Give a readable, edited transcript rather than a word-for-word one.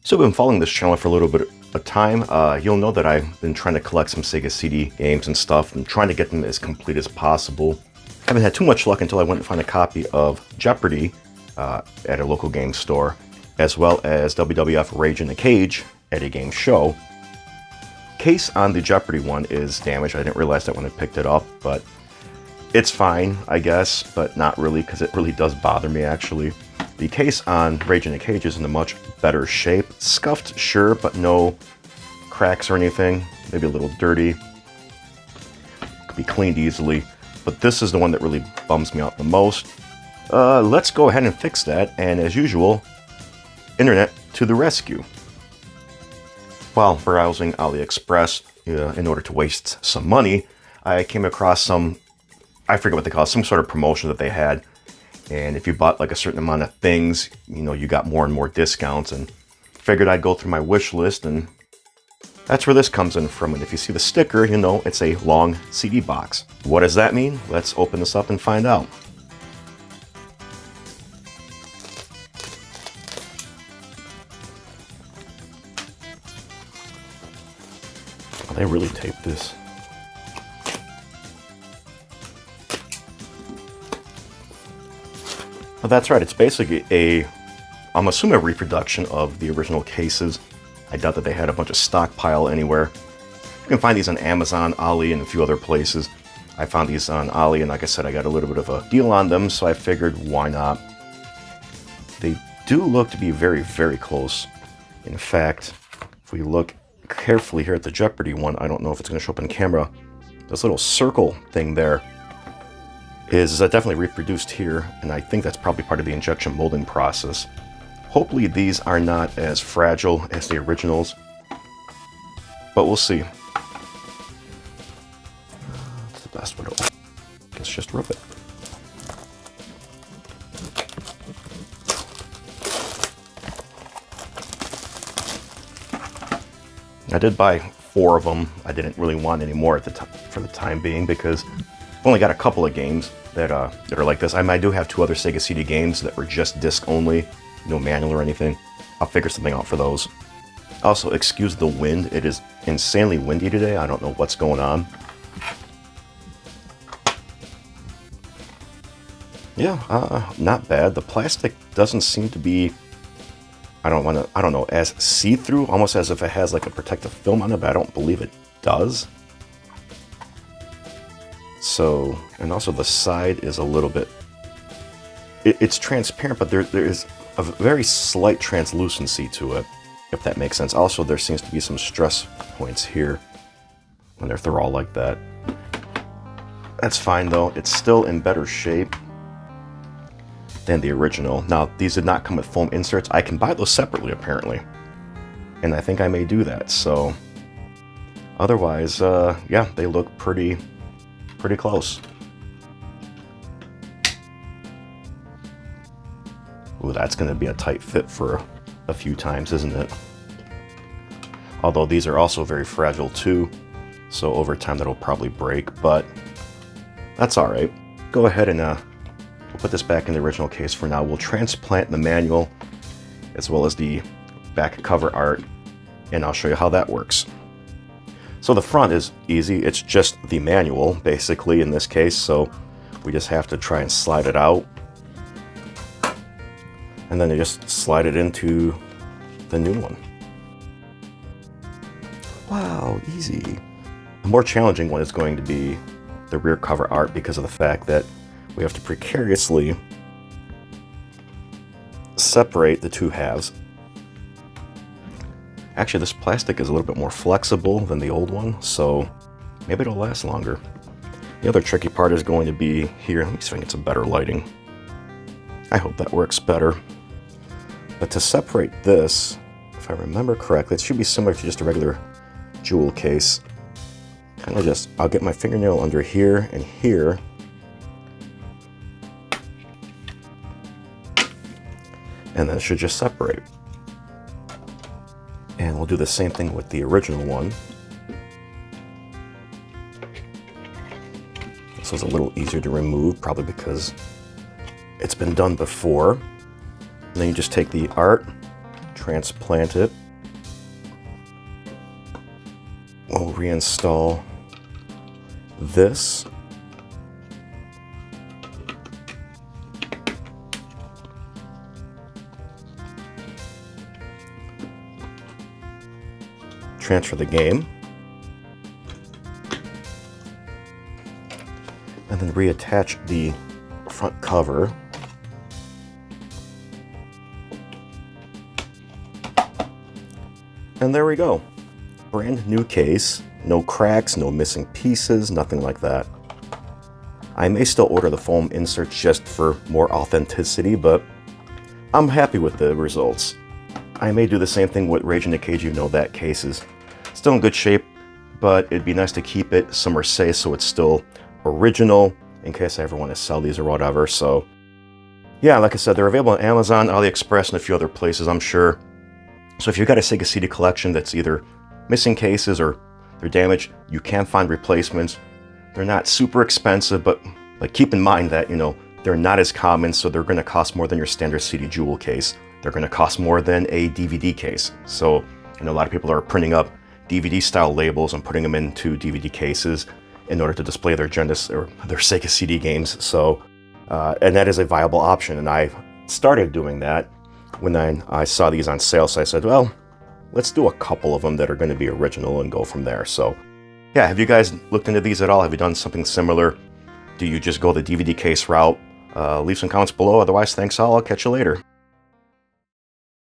So I've been following this channel for a little bit of time. You'll know that I've been trying to collect some Sega CD games and stuff and trying to get them as complete as possible. I haven't had too much luck until I went and found a copy of Jeopardy at a local game store, as well as WWF Rage in the Cage at a game show. Case on the Jeopardy one is damaged. I didn't realize that when I picked it up, but it's fine, I guess, but not really, because it really does bother me, actually. The case on Rage in the Cage is in a much better shape. Scuffed, sure, but no cracks or anything. Maybe a little dirty. Could be cleaned easily. But this is the one that really bums me out the most. Let's go ahead and fix that, and as usual, internet to the rescue. While browsing AliExpress in order to waste some money, I came across some, I forget what they call it, some sort of promotion that they had. And if you bought like a certain amount of things, you know, you got more and more discounts, and figured I'd go through my wish list, and that's where this comes in from. And if you see the sticker, you know it's a long CD box. What does that mean? Let's open this up and find out. Oh, they really taped this. Well, that's right, it's basically I'm assuming a reproduction of the original cases. I doubt that they had a bunch of stockpile anywhere. You can find these on Amazon, Ali, and a few other places. I found these on Ali, and like I said, I got a little bit of a deal on them, so I figured, why not? They do look to be very, very close. In fact, if we look carefully here at the Jeopardy one, I don't know if it's going to show up in camera, this little circle thing there is definitely reproduced here, and I think that's probably part of the injection molding process. Hopefully these are not as fragile as the originals, but we'll see. That's the best way to open. Guess just rip it. I did buy 4 of them. I didn't really want any more at the for the time being, because I've only got a couple of games that are like this. I do have 2 other Sega CD games that were just disc only, no manual or anything. I'll figure something out for those. Also, excuse the wind. It is insanely windy today. I don't know what's going on. Yeah, not bad. The plastic doesn't seem to be, I don't know, as see-through, almost as if it has like a protective film on it, but I don't believe it does. So, and also the side is a little bit, it's transparent, but there is a very slight translucency to it, if that makes sense. Also, there seems to be some stress points here when they're all like that. That's fine though. It's still in better shape than the original. Now, these did not come with foam inserts. I can buy those separately, apparently, and I think I may do that. So, otherwise, yeah, they look pretty close. Ooh, that's going to be a tight fit for a few times, isn't it? Although these are also very fragile too, so over time that'll probably break, but that's alright. Go ahead and we'll put this back in the original case for now. We'll transplant the manual as well as the back cover art, and I'll show you how that works. So the front is easy. It's just the manual, basically, in this case, so we just have to try and slide it out. And then you just slide it into the new one. Wow, easy. The more challenging one is going to be the rear cover art, because of the fact that we have to precariously separate the 2 halves. Actually, this plastic is a little bit more flexible than the old one, so maybe it'll last longer. The other tricky part is going to be here. Let me see if I can get some better lighting. I hope that works better. But to separate this, if I remember correctly, it should be similar to just a regular jewel case. Kind of just, I'll get my fingernail under here and here. And then it should just separate. And we'll do the same thing with the original one. This was a little easier to remove, probably because it's been done before. And then you just take the art, transplant it. We'll reinstall this. Transfer the game. And then reattach the front cover. And there we go. Brand new case. No cracks, no missing pieces, nothing like that. I may still order the foam inserts just for more authenticity, but I'm happy with the results. I may do the same thing with Rage in the Cage, even though that case is still in good shape, but it'd be nice to keep it somewhere safe so it's still original in case I ever want to sell these or whatever. So yeah, like I said, they're available on Amazon, AliExpress, and a few other places, I'm sure. So if you've got a Sega CD collection that's either missing cases or they're damaged, you can find replacements. They're not super expensive, but like keep in mind that, you know, they're not as common, so they're going to cost more than your standard CD jewel case. They're going to cost more than a DVD case. So I know a lot of people are printing up DVD style labels and putting them into DVD cases in order to display their Genesis or their Sega CD games. So, and that is a viable option. And I started doing that when I saw these on sale. So I said, well, let's do a couple of them that are going to be original and go from there. So yeah, have you guys looked into these at all? Have you done something similar? Do you just go the DVD case route? Leave some comments below. Otherwise, thanks all. I'll catch you later.